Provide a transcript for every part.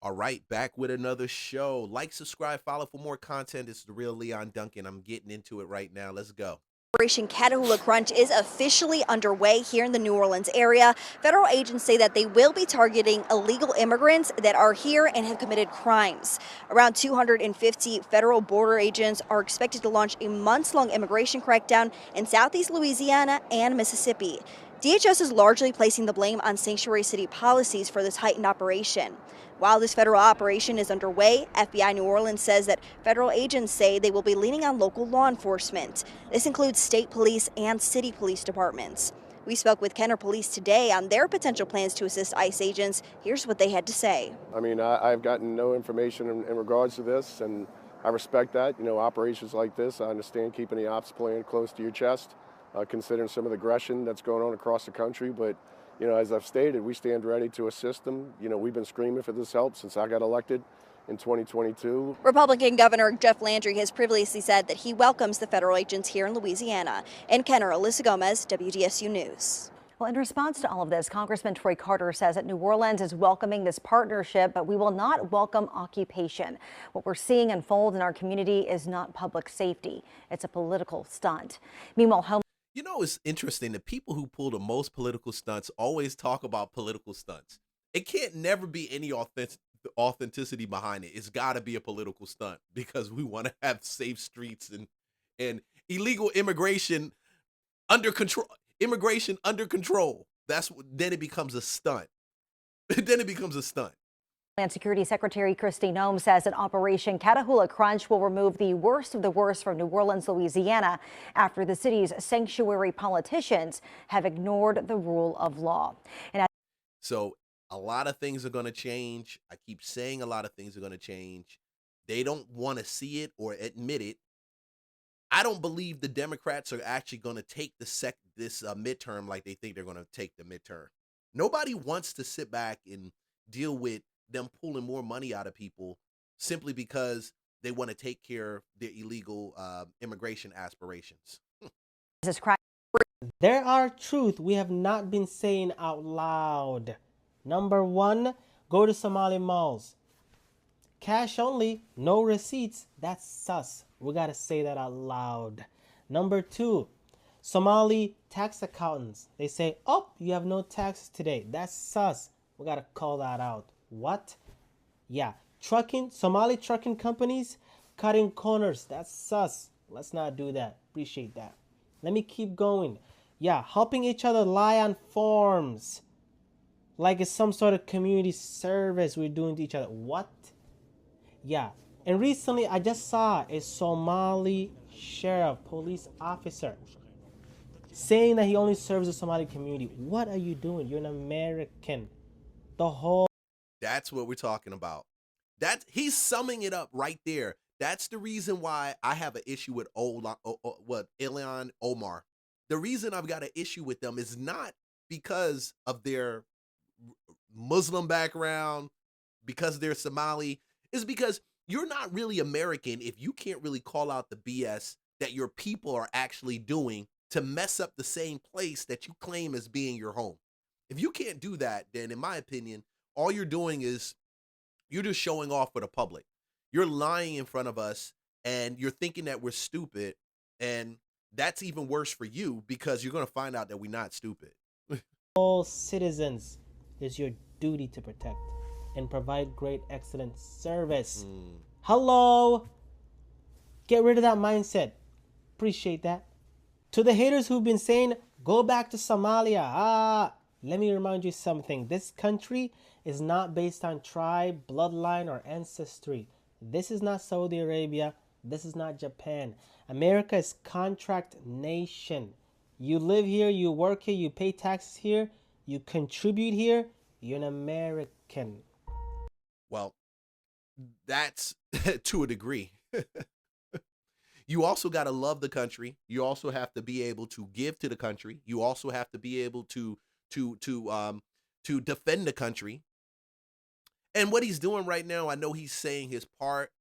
All right, back with another show. Like, subscribe, follow for more content. It's the real Leon Duncan. I'm getting into it right now. Let's go. Operation Catahoula Crunch is officially underway here in the New Orleans area. Federal agents say that they will be targeting illegal immigrants that are here and have committed crimes. Around 250 federal border agents are expected to launch a months-long immigration crackdown in southeast Louisiana and Mississippi. DHS is largely placing the blame on sanctuary city policies for this heightened operation. While this federal operation is underway, FBI New Orleans says that federal agents say they will be leaning on local law enforcement. This includes state police and city police departments. We spoke with Kenner Police today on their potential plans to assist ICE agents. Here's what they had to say. I've gotten no information in regards to this, and I respect that. Operations like this, I understand keeping the ops plan close to your chest, considering some of the aggression that's going on across the country. But, as I've stated, we stand ready to assist them. We've been screaming for this help since I got elected in 2022. Republican Governor Jeff Landry has previously said that he welcomes the federal agents here in Louisiana. In Kenner, Alyssa Gomez, WDSU News. Well, in response to all of this, Congressman Troy Carter says that New Orleans is welcoming this partnership, but we will not welcome occupation. What we're seeing unfold in our community is not public safety. It's a political stunt. Meanwhile, It's interesting. The people who pull the most political stunts always talk about political stunts. It can't never be any authenticity behind it. It's got to be a political stunt because we want to have safe streets and illegal immigration under control. Immigration under control. Then it becomes a stunt. Then it becomes a stunt. Homeland Security Secretary Kristi Noem says that Operation Catahoula Crunch will remove the worst of the worst from New Orleans, Louisiana, after the city's sanctuary politicians have ignored the rule of law. So a lot of things are going to change. I keep saying a lot of things are going to change. They don't want to see it or admit it. I don't believe the Democrats are actually going to take this midterm like they think they're going to take the midterm. Nobody wants to sit back and deal with them pulling more money out of people simply because they want to take care of their illegal immigration aspirations. There are truth we have not been saying out loud. Number one, go to Somali malls. Cash only, no receipts. That's sus. We got to say that out loud. Number two, Somali tax accountants. They say, oh, you have no taxes today. That's sus. We got to call that out. What? Yeah. Somali trucking companies cutting corners. That's sus. Let's not do that. Appreciate that. Let me keep going. Yeah. Helping each other lie on forms. Like it's some sort of community service we're doing to each other. What? Yeah. And recently I just saw a Somali sheriff, police officer, saying that he only serves the Somali community. What are you doing? You're an American. That's what we're talking about. He's summing it up right there. That's the reason why I have an issue with Ilhan Omar. The reason I've got an issue with them is not because of their Muslim background, because they're Somali, is because you're not really American if you can't really call out the BS that your people are actually doing to mess up the same place that you claim as being your home. If you can't do that, then in my opinion, all you're doing is you're just showing off for the public. You're lying in front of us and you're thinking that we're stupid. And that's even worse for you because you're going to find out that we're not stupid. All citizens, it's your duty to protect and provide great, excellent service. Hello. Get rid of that mindset. Appreciate that. To the haters who've been saying, go back to Somalia. Let me remind you something. This country is not based on tribe, bloodline, or ancestry. This is not Saudi Arabia. This is not Japan. America is contract nation. You live here, you work here, you pay taxes here, you contribute here, you're an American. Well, that's to a degree. You also got to love the country. You also have to be able to give to the country. You also have to be able to defend the country. And what he's doing right now, I know he's saying his part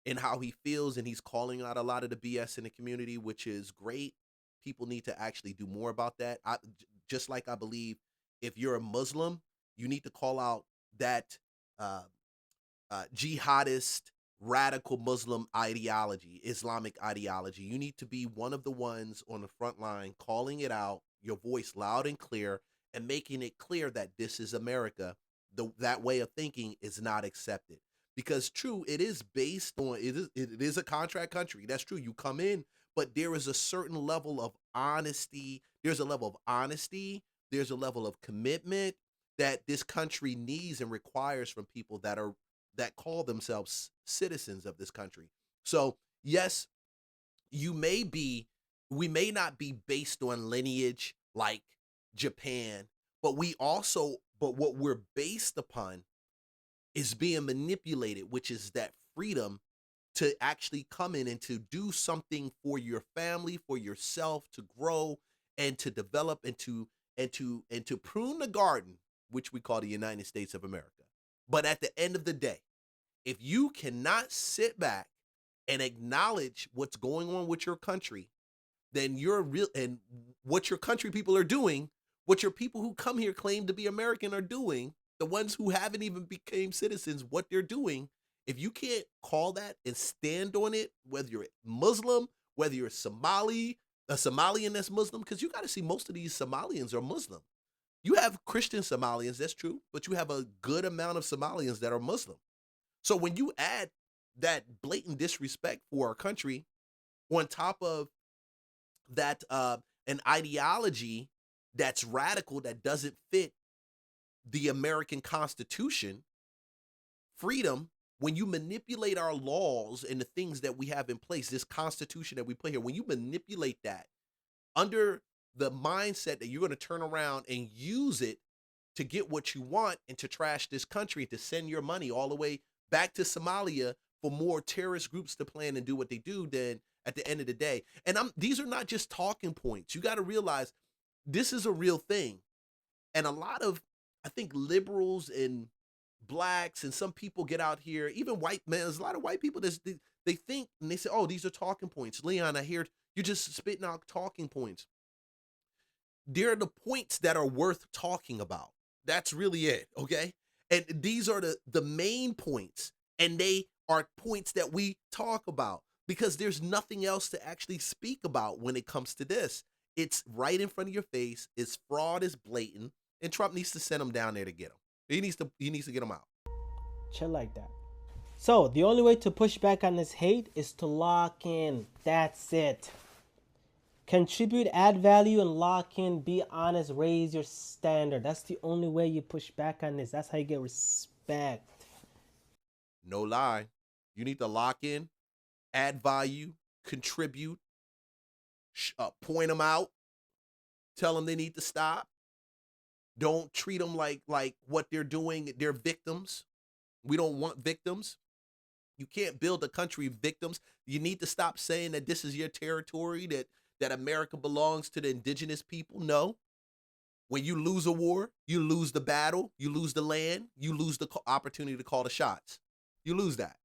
in how he feels, and he's calling out a lot of the BS in the community, which is great. People need to actually do more about that. Just like I believe if you're a Muslim, you need to call out that jihadist, radical Muslim ideology, Islamic ideology. You need to be one of the ones on the front line calling it out, your voice loud and clear, and making it clear that this is America. That way of thinking is not accepted. Because true, it is based on, it is a contract country. That's true. You come in, but there is a certain level of honesty. There's a level of honesty. There's a level of commitment that this country needs and requires from people that call themselves citizens of this country. So yes, we may not be based on lineage like Japan, but what we're based upon is being manipulated, which is that freedom to actually come in and to do something for your family, for yourself, to grow and to develop and to prune the garden, which we call the United States of America. But at the end of the day, if you cannot sit back and acknowledge what's going on with your country, then and what your country people are doing, what your people who come here claim to be American are doing, the ones who haven't even became citizens, what they're doing, if you can't call that and stand on it, whether you're Muslim, whether you're a Somalian that's Muslim, because you got to see most of these Somalians are Muslim. You have Christian Somalians, that's true, but you have a good amount of Somalians that are Muslim. So when you add that blatant disrespect for our country on top of that, an ideology that's radical, that doesn't fit the American Constitution, freedom, when you manipulate our laws and the things that we have in place, this Constitution that we put here, when you manipulate that under the mindset that you're going to turn around and use it to get what you want and to trash this country, to send your money all the way back to Somalia for more terrorist groups to plan and do what they do, then at the end of the day, and these are not just talking points. You got to realize this is a real thing. And a lot of, I think, liberals and blacks and some people get out here, even white men, there's a lot of white people that they think and they say, oh, these are talking points. Leon, I hear you're just spitting out talking points. They're the points that are worth talking about. That's really it, okay? And these are the main points, and they are points that we talk about because there's nothing else to actually speak about when it comes to this. It's right in front of your face. It's fraud, is blatant, and Trump needs to send them down there to get them. He needs to get them out. Chill like that. So the only way to push back on this hate is to lock in. That's it. Contribute, add value, and lock in. Be honest, raise your standard. That's the only way you push back on this. That's how you get respect. No lie. You need to lock in, add value, contribute, point them out, tell them they need to stop. Don't treat them like what they're doing. They're victims. We don't want victims. You can't build a country of victims. You need to stop saying that this is your territory, that America belongs to the indigenous people. No. When you lose a war, you lose the battle, you lose the land, you lose the opportunity to call the shots. You lose that.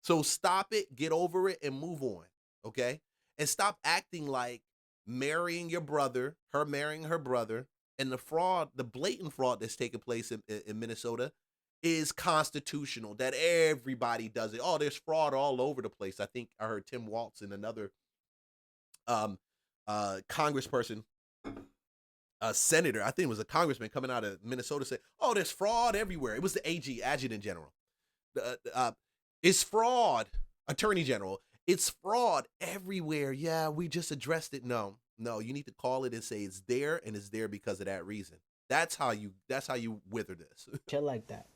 So stop it, get over it, and move on, okay? And stop acting like marrying your brother, her marrying her brother, and the fraud, the blatant fraud that's taking place in Minnesota is constitutional, that everybody does it. Oh, there's fraud all over the place. I think I heard Tim Walz and another congressperson, senator, I think it was a congressman coming out of Minnesota, said, oh, there's fraud everywhere. It was the AG, Adjutant General. It's fraud, Attorney General. It's fraud everywhere. Yeah, we just addressed it. No, you need to call it and say it's there, and it's there because of that reason. That's how you wither this. Shit like that.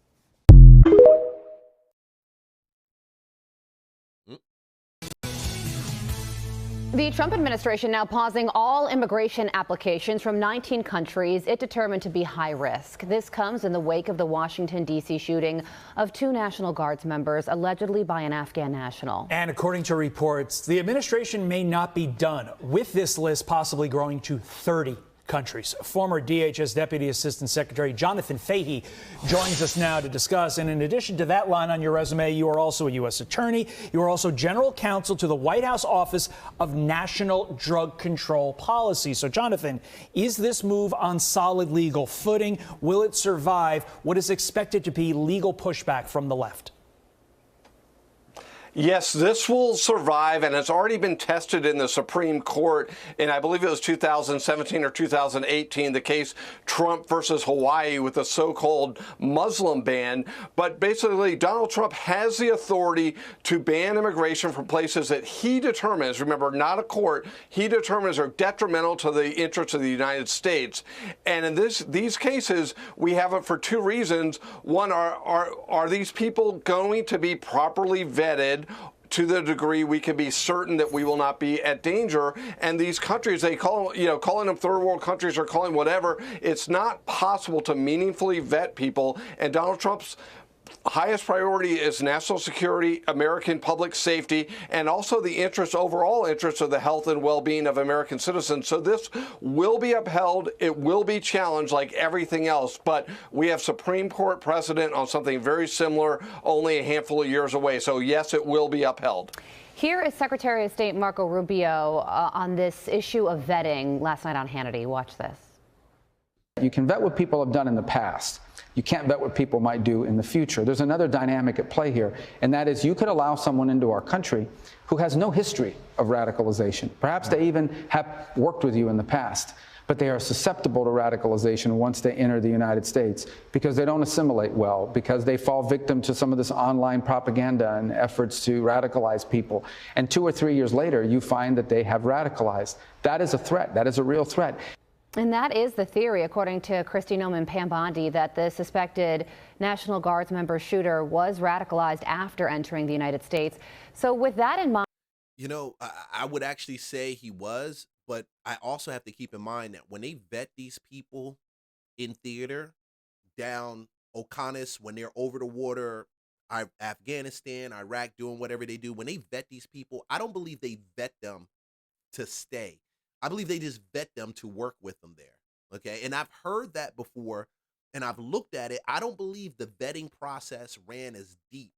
The Trump administration now pausing all immigration applications from 19 countries it determined to be high risk. This comes in the wake of the Washington, D.C. shooting of 2 National Guards members, allegedly by an Afghan national. And according to reports, the administration may not be done with this list, possibly growing to 30 countries. Former DHS Deputy Assistant Secretary Jonathan Fahey joins us now to discuss. And in addition to that line on your resume, you are also a U.S. attorney. You are also general counsel to the White House Office of National Drug Control Policy. So, Jonathan, is this move on solid legal footing? Will it survive what is expected to be legal pushback from the left? Yes, this will survive, and it's already been tested in the Supreme Court. And I believe it was 2017 or 2018, the case Trump versus Hawaii with the so-called Muslim ban. But basically, Donald Trump has the authority to ban immigration from places that he determines, remember, not a court, he determines are detrimental to the interests of the United States. And in these cases, we have it for two reasons. One, are these people going to be properly vetted to the degree we can be certain that we will not be at danger? And these countries, they calling them third world countries or calling whatever, it's not possible to meaningfully vet people. And Donald Trump's highest priority is national security, American public safety, and also the overall interest of the health and well-being of American citizens. So this will be upheld. It will be challenged like everything else. But we have Supreme Court precedent on something very similar, only a handful of years away. So yes, it will be upheld. Here is Secretary of State Marco Rubio on this issue of vetting last night on Hannity. Watch this. You can vet what people have done in the past. You can't bet what people might do in the future. There's another dynamic at play here, and that is you could allow someone into our country who has no history of radicalization. Perhaps they even have worked with you in the past, but they are susceptible to radicalization once they enter the United States because they don't assimilate well, because they fall victim to some of this online propaganda and efforts to radicalize people. And 2 or 3 years later, you find that they have radicalized. That is a threat. That is a real threat. And that is the theory, according to Kristi Noman-Pambondi, that the suspected National Guards member shooter was radicalized after entering the United States. So with that in mind, You know, I would actually say he was, but I also have to keep in mind that when they vet these people in theater down Oconus, when they're over the water, Afghanistan, Iraq, doing whatever they do, when they vet these people, I don't believe they vet them to stay. I believe they just vet them to work with them there. Okay. And I've heard that before and I've looked at it. I don't believe the vetting process ran as deep.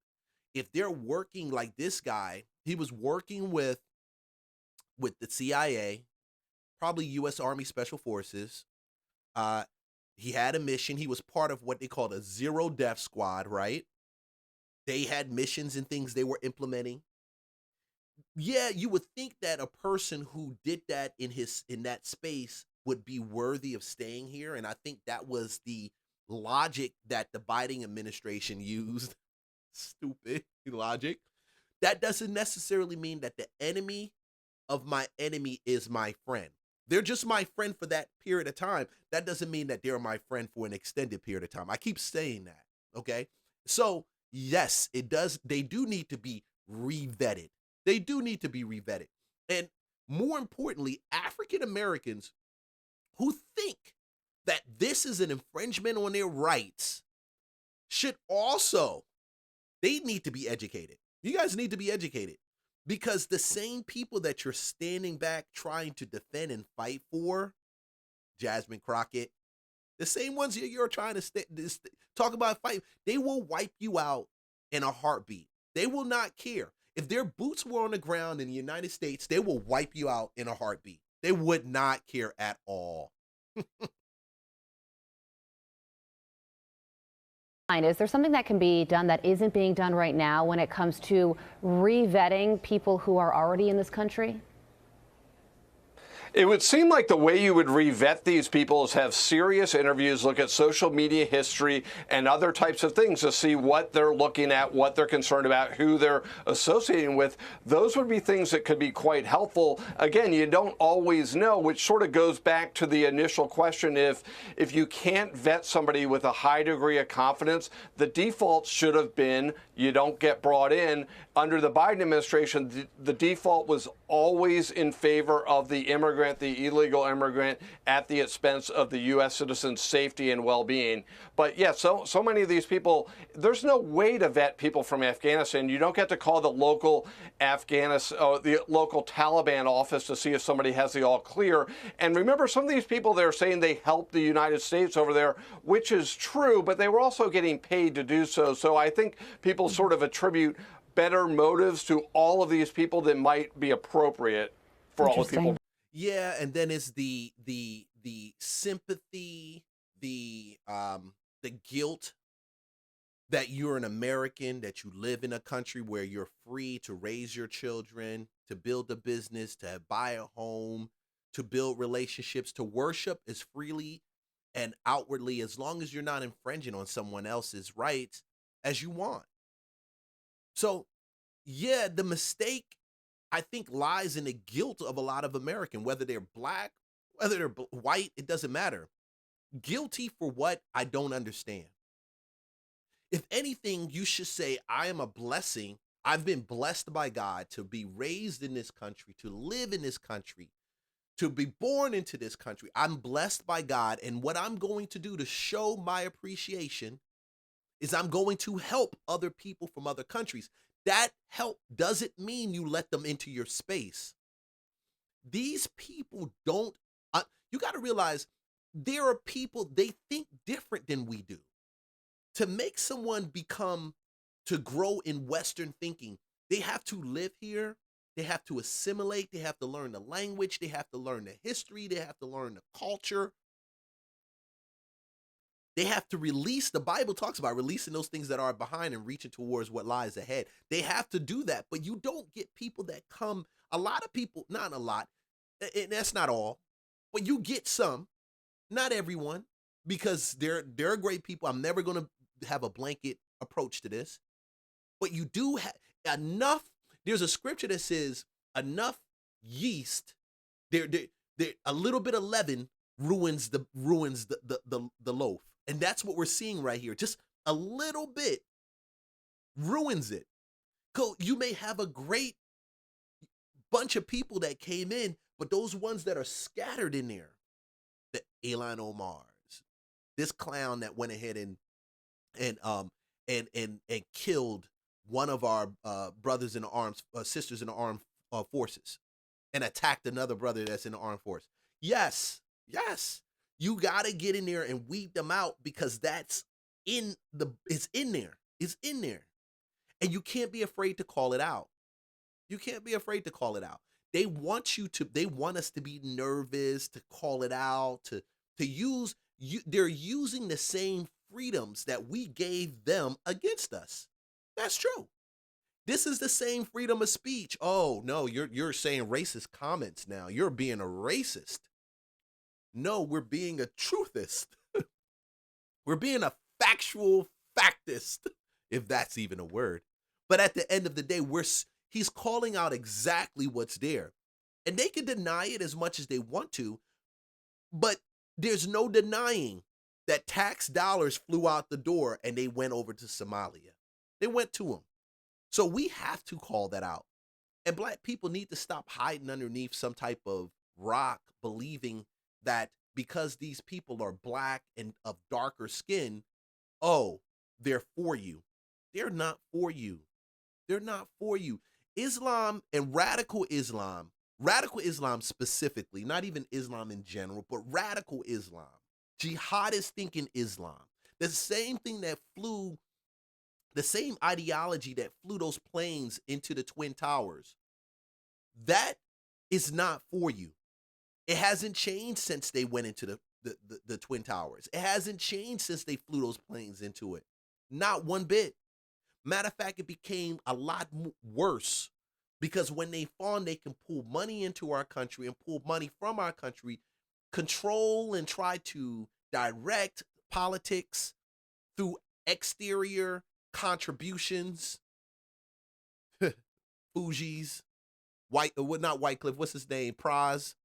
If they're working like this guy, he was working with the CIA, probably U.S. Army Special Forces. He had a mission. He was part of what they called a zero death squad, right? They had missions and things they were implementing. Yeah, you would think that a person who did that in that space would be worthy of staying here. And I think that was the logic that the Biden administration used. Stupid logic. That doesn't necessarily mean that the enemy of my enemy is my friend. They're just my friend for that period of time. That doesn't mean that they're my friend for an extended period of time. I keep saying that. Okay. So yes, it does. They do need to be re-vetted. They do need to be revetted. And more importantly, African Americans who think that this is an infringement on their rights should also, they need to be educated. You guys need to be educated because the same people that you're standing back trying to defend and fight for, Jasmine Crockett, the same ones you're trying to talk about fight, they will wipe you out in a heartbeat. They will not care. If their boots were on the ground in the United States, they will wipe you out in a heartbeat. They would not care at all. is there something that can be done that isn't being done right now when it comes to re-vetting people who are already in this country? It would seem like the way you would re-vet these people is have serious interviews, look at social media history and other types of things to see what they're looking at, what they're concerned about, who they're associating with. Those would be things that could be quite helpful. Again, you don't always know, which sort of goes back to the initial question. If you can't vet somebody with a high degree of confidence, the default should have been you don't get brought in. Under the Biden administration, the default was always in favor of the immigrant, the illegal immigrant, at the expense of the U.S. citizen's safety and well-being. But yeah, so many of these people, there's no way to vet people from Afghanistan. You don't get to call the local the local Taliban office to see if somebody has the all clear. And remember, some of these people, they're saying they helped the United States over there, which is true, but they were also getting paid to do so. So I think people sort of attribute better motives to all of these people that might be appropriate for all the people. Yeah, and then it's the sympathy, the guilt that you're an American, that you live in a country where you're free to raise your children, to build a business, to buy a home, to build relationships, to worship as freely and outwardly, as long as you're not infringing on someone else's rights, as you want. So, yeah, the mistake, I think, lies in the guilt of a lot of Americans, whether they're black, whether they're white, it doesn't matter. Guilty for what? I don't understand. If anything, you should say, I am a blessing. I've been blessed by God to be raised in this country, to live in this country, to be born into this country. I'm blessed by God. And what I'm going to do to show my appreciation is I'm going to help other people from other countries. That help doesn't mean you let them into your space. These people don't, you got to realize there are people, they think different than we do. To make someone to grow in Western thinking, they have to live here, they have to assimilate, they have to learn the language, they have to learn the history, they have to learn the culture. They have to release, the Bible talks about releasing those things that are behind and reaching towards what lies ahead. They have to do that, but you don't get people that come, a lot of people, not a lot, and that's not all, but you get some, not everyone, because they're great people. I'm never going to have a blanket approach to this, but you do have enough. There's a scripture that says enough yeast, a little bit of leaven ruins the loaf. And that's what we're seeing right here. Just a little bit ruins it. You may have a great bunch of people that came in, but those ones that are scattered in there, the Ilhan Omars, this clown that went ahead and killed one of our brothers in the arms, sisters in the armed forces, and attacked another brother that's in the armed force. Yes, you gotta get in there and weed them out, because it's in there, and you can't be afraid to call it out. They want us to be nervous, to call it out, to use. They're using the same freedoms that we gave them against us. That's true. This is the same freedom of speech. Oh no, you're saying racist comments now. You're being a racist. No, we're being a truthist. We're being a factual factist, if that's even a word. But at the end of the day, he's calling out exactly what's there. And they can deny it as much as they want to, but there's no denying that tax dollars flew out the door and they went over to Somalia. They went to them. So we have to call that out. And black people need to stop hiding underneath some type of rock, believing that because these people are black and of darker skin, oh, they're for you. They're not for you. They're not for you. Islam and radical Islam specifically, not even Islam in general, but radical Islam, jihadist thinking Islam, the same ideology that flew those planes into the Twin Towers, that is not for you. It hasn't changed since they went into the Twin Towers. It hasn't changed since they flew those planes into it. Not one bit. Matter of fact, it became a lot worse, because when they found they can pull money into our country and pull money from our country, control and try to direct politics through exterior contributions, Fugees, not Whitecliff, what's his name? Praz.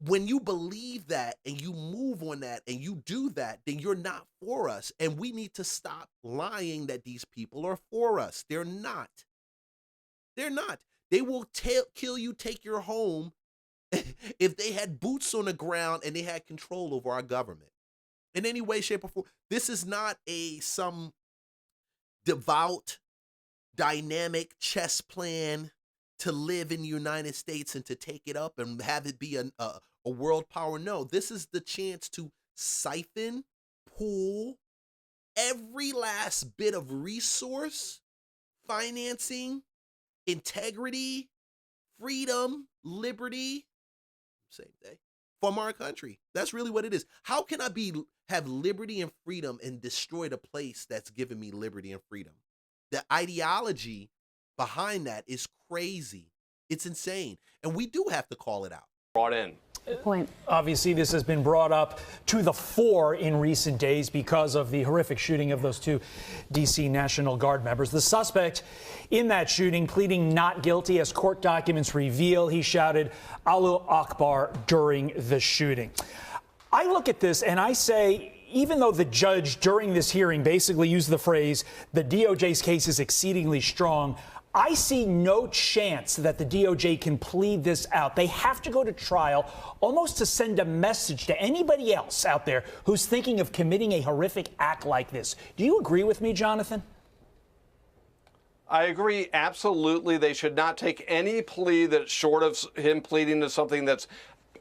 When you believe that and you move on that and you do that, then you're not for us. And we need to stop lying that these people are for us. They're not. They're not. They will kill you, take your home, if they had boots on the ground and they had control over our government. In any way, shape, or form. This is not some devout, dynamic chess plan to live in the United States and to take it up and have it be a world power. No, this is the chance to siphon, pull every last bit of resource, financing, integrity, freedom, liberty, same day, from our country. That's really what it is. How can I have liberty and freedom and destroy the place that's given me liberty and freedom? The ideology behind that is crazy. It's insane. And we do have to call it out. Brought in. Point. Obviously, this has been brought up to the fore in recent days because of the horrific shooting of those 2 D.C. National Guard members. The suspect in that shooting pleading not guilty, as court documents reveal. He shouted "Allahu Akbar" during the shooting. I look at this and I say, even though the judge during this hearing basically used the phrase, the DOJ's case is exceedingly strong, I see no chance that the DOJ can plead this out. They have to go to trial almost to send a message to anybody else out there who's thinking of committing a horrific act like this. Do you agree with me, Jonathan? I agree. Absolutely. They should not take any plea that's short of him pleading to something that's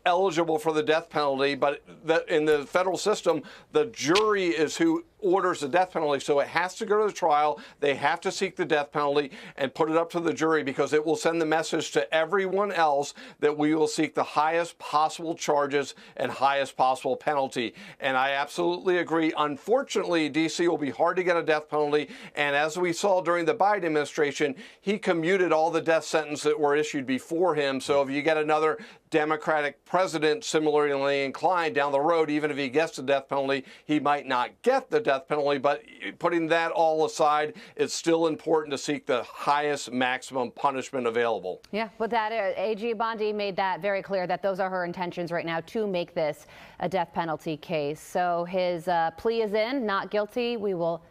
eligible for the death penalty. But in the federal system, the jury is who orders the death penalty, so it has to go to the trial. They have to seek the death penalty and put it up to the jury, because it will send the message to everyone else that we will seek the highest possible charges and highest possible penalty. And I absolutely agree. Unfortunately, D.C. will be hard to get a death penalty, and as we saw during the Biden administration, he commuted all the death sentences that were issued before him. So if you get another Democratic president similarly inclined down the road, even if he gets the death penalty, he might not get the death penalty. But putting that all aside, it's still important to seek the highest maximum punishment available. Yeah, with that, AG Bondi made that very clear that those are her intentions right now, to make this a death penalty case. So his plea is in, not guilty. We will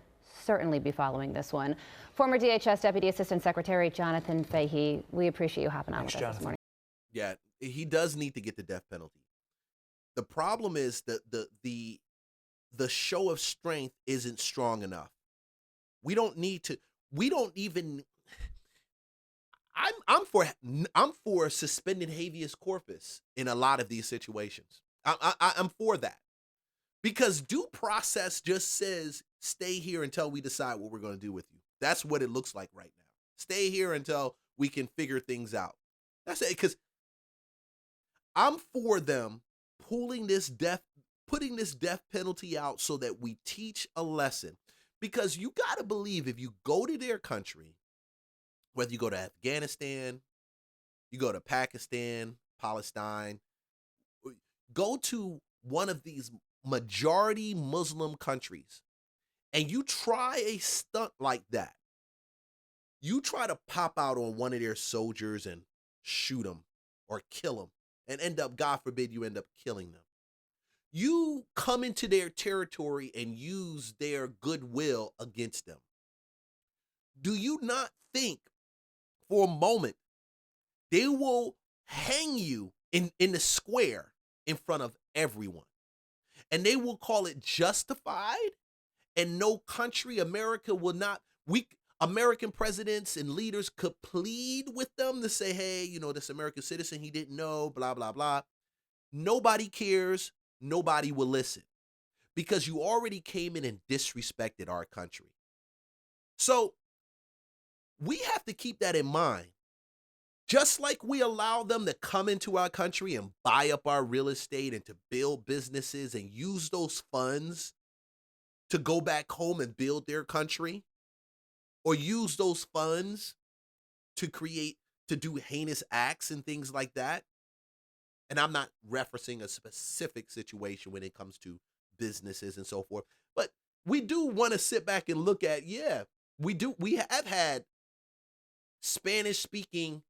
certainly be following this one. Former DHS Deputy Assistant Secretary Jonathan Fahey, we appreciate you hopping on with us this morning. Yeah, he does need to get the death penalty. The problem is that the show of strength isn't strong enough. We don't need to. We don't even. I'm for suspended habeas corpus in a lot of these situations. I'm for that, because due process just says stay here until we decide what we're going to do with you. That's what it looks like right now. Stay here until we can figure things out. That's it. Because I'm for them putting this death penalty out so that we teach a lesson. Because you got to believe, if you go to their country, whether you go to Afghanistan, you go to Pakistan, Palestine, go to one of these majority Muslim countries, and you try a stunt like that, you try to pop out on one of their soldiers and shoot them or kill them, and end up, God forbid, you end up killing them. You come into their territory and use their goodwill against them. Do you not think for a moment they will hang you in the square in front of everyone? And they will call it justified, and no country, America, will not, American presidents and leaders could plead with them to say, hey, this American citizen, he didn't know, blah, blah, blah. Nobody cares. Nobody will listen, because you already came in and disrespected our country. So we have to keep that in mind. Just like we allow them to come into our country and buy up our real estate and to build businesses and use those funds to go back home and build their country, or use those funds to do heinous acts and things like that. And I'm not referencing a specific situation when it comes to businesses and so forth. But we do want to sit back and look at, we have had Spanish-speaking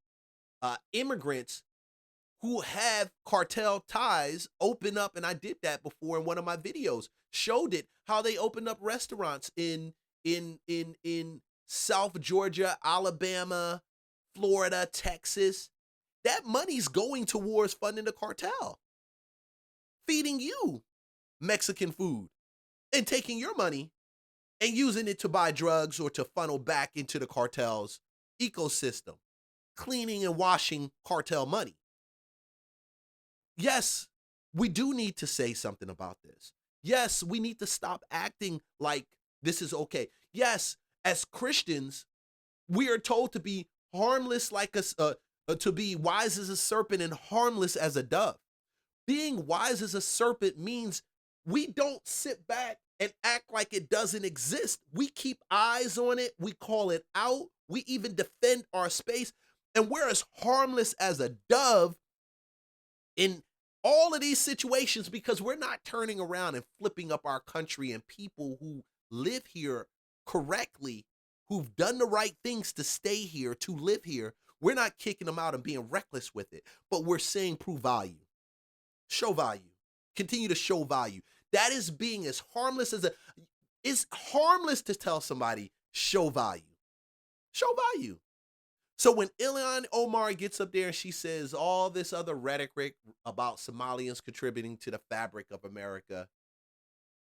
immigrants who have cartel ties open up, and I did that before in one of my videos, showed it, how they opened up restaurants in South Georgia, Alabama, Florida, Texas. That money's going towards funding the cartel, feeding you Mexican food, and taking your money and using it to buy drugs or to funnel back into the cartel's ecosystem, cleaning and washing cartel money. Yes, we do need to say something about this. Yes, we need to stop acting like this is okay. Yes, as Christians, we are told to be harmless like to be wise as a serpent and harmless as a dove. Being wise as a serpent means we don't sit back and act like it doesn't exist. We keep eyes on it. We call it out. We even defend our space. And we're as harmless as a dove in all of these situations because we're not turning around and flipping up our country, and people who live here correctly, who've done the right things to stay here, to live here, we're not kicking them out and being reckless with it, but we're saying prove value, show value, continue to show value. That is being as harmless as it's harmless to tell somebody show value, show value. So when Ilhan Omar gets up there and she says all this other rhetoric about Somalians contributing to the fabric of America,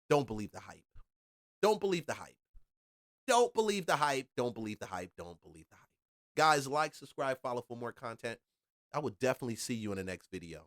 don't believe the hype. Don't believe the hype. Don't believe the hype. Don't believe the hype. Don't believe the hype. Guys, like, subscribe, follow for more content. I will definitely see you in the next video.